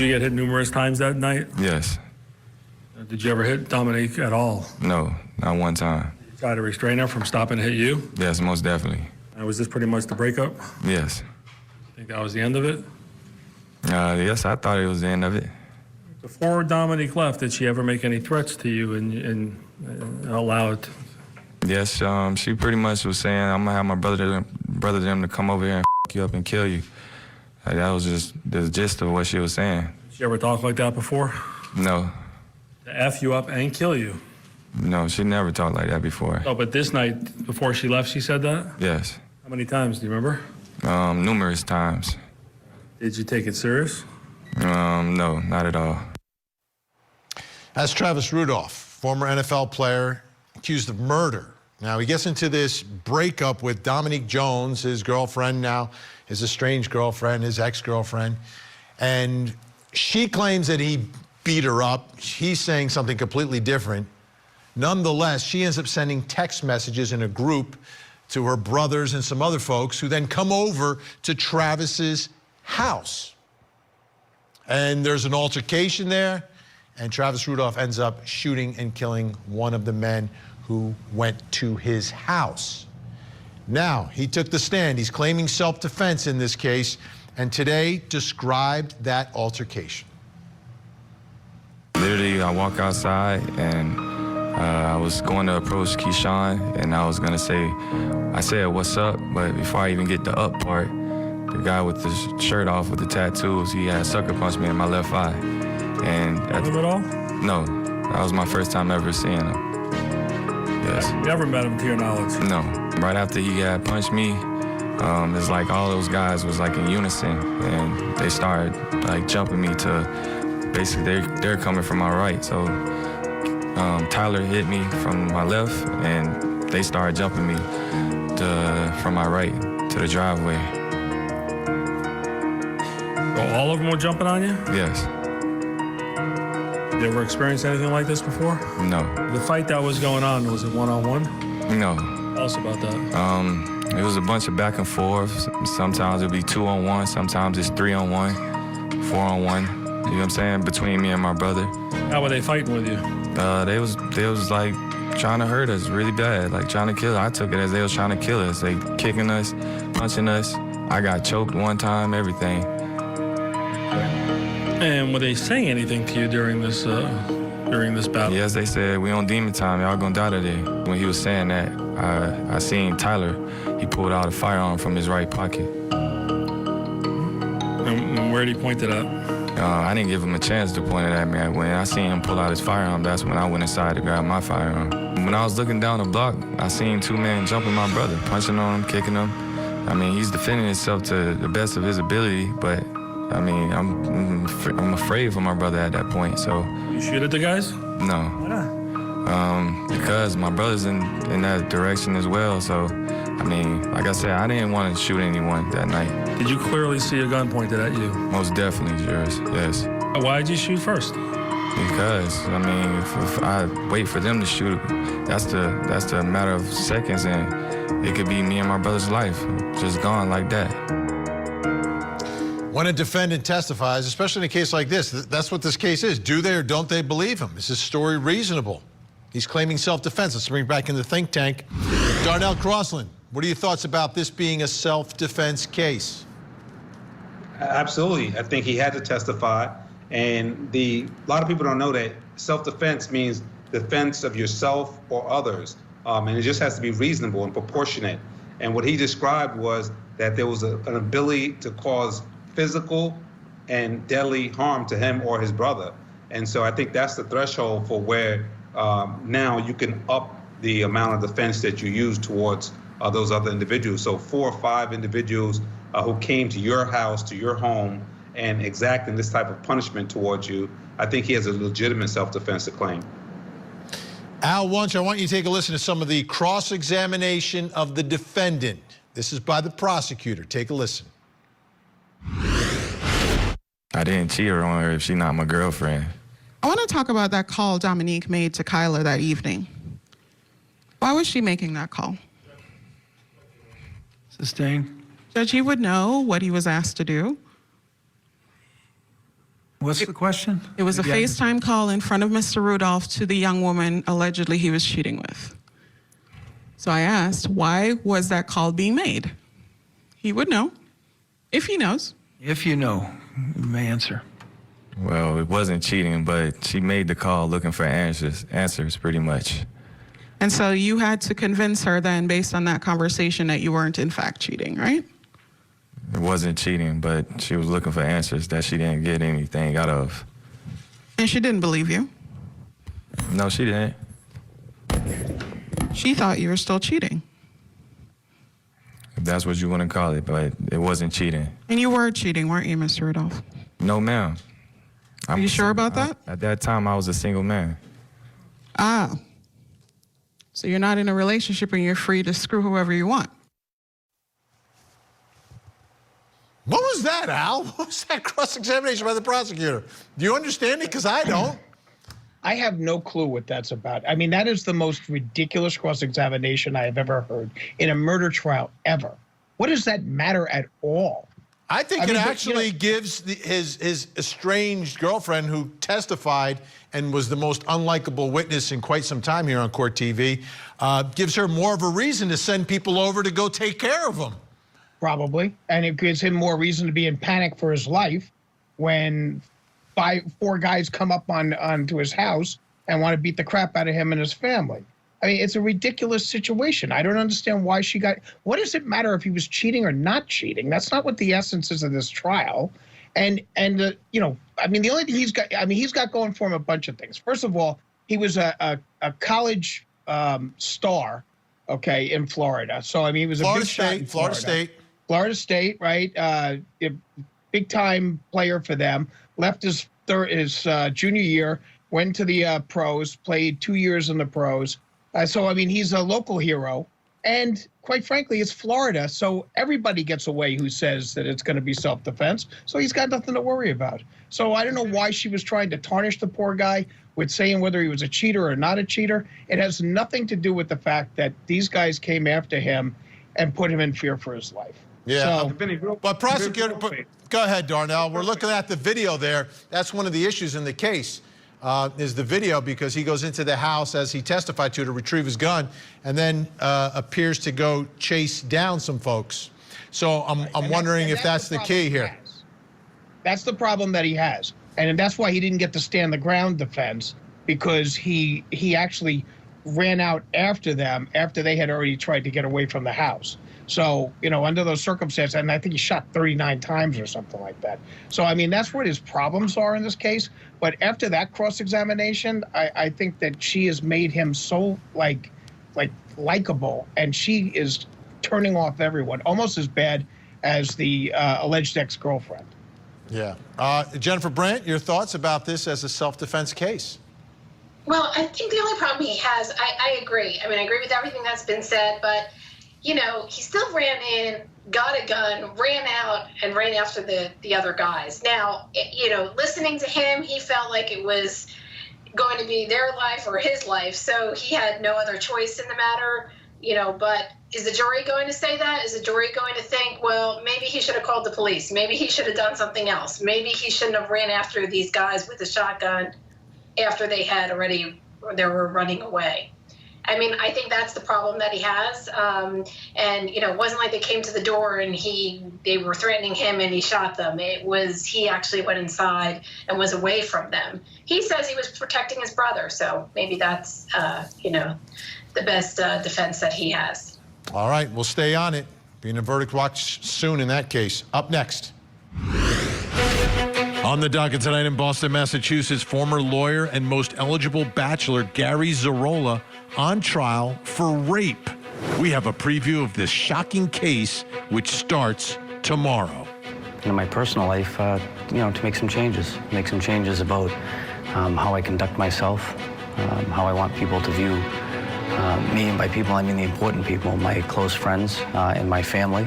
you get hit numerous times that night? Yes. Did you ever hit Dominique at all? No, not one time. Did you try to restrain her from stopping to hit you? Yes, most definitely. And was this pretty much the breakup? Yes. You think that was the end of it? Yes, I thought it was the end of it. Before Dominique left, did she ever make any threats to you and allow it? Yes, she pretty much was saying, I'm gonna have my brother them to come over here and you up and kill you. That was just the gist of what she was saying. Did she ever talk like that before? No. To F you up and kill you? No, she never talked like that before. Oh, but this night, before she left, she said that? Yes. How many times, do you remember? Numerous times. Did you take it serious? No, not at all. That's Travis Rudolph, former NFL player accused of murder. Now, he gets into this breakup with Dominique Jones, his girlfriend now, his estranged girlfriend, his ex-girlfriend. And she claims that he beat her up. He's saying something completely different. Nonetheless, she ends up sending text messages in a group to her brothers and some other folks who then come over to Travis's house. And there's an altercation there, and Travis Rudolph ends up shooting and killing one of the men who went to his house. Now, he took the stand. He's claiming self-defense in this case, and today described that altercation. Literally, I walk outside, and I was going to approach Keyshawn, and I was going to say, I said, what's up? But before I even get the up part, the guy with the shirt off with the tattoos, he had sucker punched me in my left eye. And Know him at all? No, that was my first time ever seeing him. Yes. Never met him to your knowledge? No. Right after he had punched me, it's like all those guys was like in unison, and they started like jumping me to, basically they're coming from my right. So Tyler hit me from my left, and they started jumping me from my right to the driveway. So all of them were jumping on you? Yes. You ever experienced anything like this before? No. The fight that was going on, was it one-on-one? No. Tell us about that. It was a bunch of back and forth. Sometimes it'd be 2-on-1, sometimes it's 3-on-1, 4-on-1. You know what I'm saying? Between me and my brother. How were they fighting with you? They was like trying to hurt us really bad, like trying to kill us. I took it as they was trying to kill us. They kicking us, punching us. I got choked one time, everything. And were they saying anything to you during this battle? Yes, they said, we on demon time, y'all gonna die today. When he was saying that, I seen Tyler, he pulled out a firearm from his right pocket. And where did he point it at? I didn't give him a chance to point it at me. When I seen him pull out his firearm, that's when I went inside to grab my firearm. When I was looking down the block, I seen two men jumping my brother, punching on him, kicking him. I mean, he's defending himself to the best of his ability, but I mean, I'm afraid for my brother at that point, so. You shoot at the guys? No. Why not? Because my brother's in that direction as well, so, I mean, like I said, I didn't want to shoot anyone that night. Did you clearly see a gun pointed at you? Most definitely, yours, yes. Why did you shoot first? Because, I mean, if I wait for them to shoot, that's the matter of seconds, and it could be me and my brother's life, just gone like that. When a defendant testifies, especially in a case like this, that's what this case is. Do they or don't they believe him? Is his story reasonable? He's claiming self-defense. Let's bring back in the think tank. Darnell, Crosland, what are your thoughts about this being a self-defense case? Absolutely. I think he had to testify. And a lot of people don't know that self-defense means defense of yourself or others. And it just has to be reasonable and proportionate. And what he described was that there was an ability to cause physical and deadly harm to him or his brother. And so I think that's the threshold for where now you can up the amount of defense that you use towards those other individuals. So 4 or 5 individuals who came to your house, to your home, and exacting this type of punishment towards you, I think he has a legitimate self-defense to claim. Al Wunsch, I want you to take a listen to some of the cross-examination of the defendant. This is by the prosecutor. Take a listen. I didn't cheat on her if she's not my girlfriend. I want to talk about that call Dominique made to Kyla that evening. Why was she making that call? Sustained. Judge, he would know what he was asked to do. What's the question? It was a Yeah. FaceTime call in front of Mr. Rudolph to the young woman allegedly he was cheating with. So I asked, why was that call being made? He would know, if he knows. If you know, you may answer. Well, it wasn't cheating, but she made the call looking for answers pretty much. And so you had to convince her then, based on that conversation, that you weren't in fact cheating, right? It wasn't cheating, but she was looking for answers that she didn't get anything out of. And she didn't believe you. No, she didn't. She thought you were still cheating. If that's what you want to call it, but it wasn't cheating. And you were cheating, weren't you, Mr. Rudolph? No, ma'am. Are you sure about that? At that time, I was a single man. Ah. So you're not in a relationship and you're free to screw whoever you want. What was that, Al? What was that cross-examination by the prosecutor? Do you understand it? Because I don't. I have no clue what that's about. I mean, that is the most ridiculous cross-examination I have ever heard in a murder trial ever. What does that matter at all? I think I mean, it but, actually you know, gives his estranged girlfriend, who testified and was the most unlikable witness in quite some time here on Court TV, gives her more of a reason to send people over to go take care of him. Probably. And it gives him more reason to be in panic for his life when four guys come up onto his house and want to beat the crap out of him and his family. I mean, it's a ridiculous situation. I don't understand why she got. What does it matter if he was cheating or not cheating? That's not what the essence is of this trial. And you know, I mean, the only thing he's got going for him a bunch of things. First of all, he was a college star, okay, in Florida. So I mean, he was a big shot in Florida State, right? A big time player for them. Left his junior year, went to the pros, played 2 years in the pros. So, I mean, he's a local hero. And quite frankly, it's Florida. So everybody gets away who says that it's going to be self-defense. So he's got nothing to worry about. So I don't know why she was trying to tarnish the poor guy with saying whether he was a cheater or not a cheater. It has nothing to do with the fact that these guys came after him and put him in fear for his life. Yeah, So, but prosecutor, go ahead, Darnell. We're looking at the video there. That's one of the issues in the case, is the video, because he goes into the house, as he testified to retrieve his gun, and then appears to go chase down some folks. So I'm wondering if that's the key here. That's the problem that he has. And that's why he didn't get to stand the ground defense, because he actually ran out after them after they had already tried to get away from the house. So, you know, under those circumstances, and I think he shot 39 times or something like that. So, I mean, that's what his problems are in this case. But after that cross-examination, I think that she has made him so, likable, and she is turning off everyone, almost as bad as the alleged ex-girlfriend. Yeah. Jennifer Brandt, your thoughts about this as a self-defense case? Well, I think the only problem he has, I agree. I mean, I agree with everything that's been said, but, you know, he still ran in, got a gun, ran out, and ran after the other guys. Now, you know, listening to him, he felt like it was going to be their life or his life, so he had no other choice in the matter, you know, but is the jury going to say that? Is the jury going to think, well, maybe he should have called the police. Maybe he should have done something else. Maybe he shouldn't have ran after these guys with a shotgun after they were running away. I mean, I think that's the problem that he has. And, you know, it wasn't like they came to the door and they were threatening him and he shot them. It was, he actually went inside and was away from them. He says he was protecting his brother. So maybe that's, you know, the best defense that he has. All right, we'll stay on it. Being a verdict watch soon in that case. Up next. On the docket tonight in Boston, Massachusetts, former lawyer and most eligible bachelor Gary Zarola on trial for rape. We have a preview of this shocking case, which starts tomorrow. In my personal life, you know, to make some changes about how I conduct myself, how I want people to view me, and by people I mean the important people, my close friends and my family.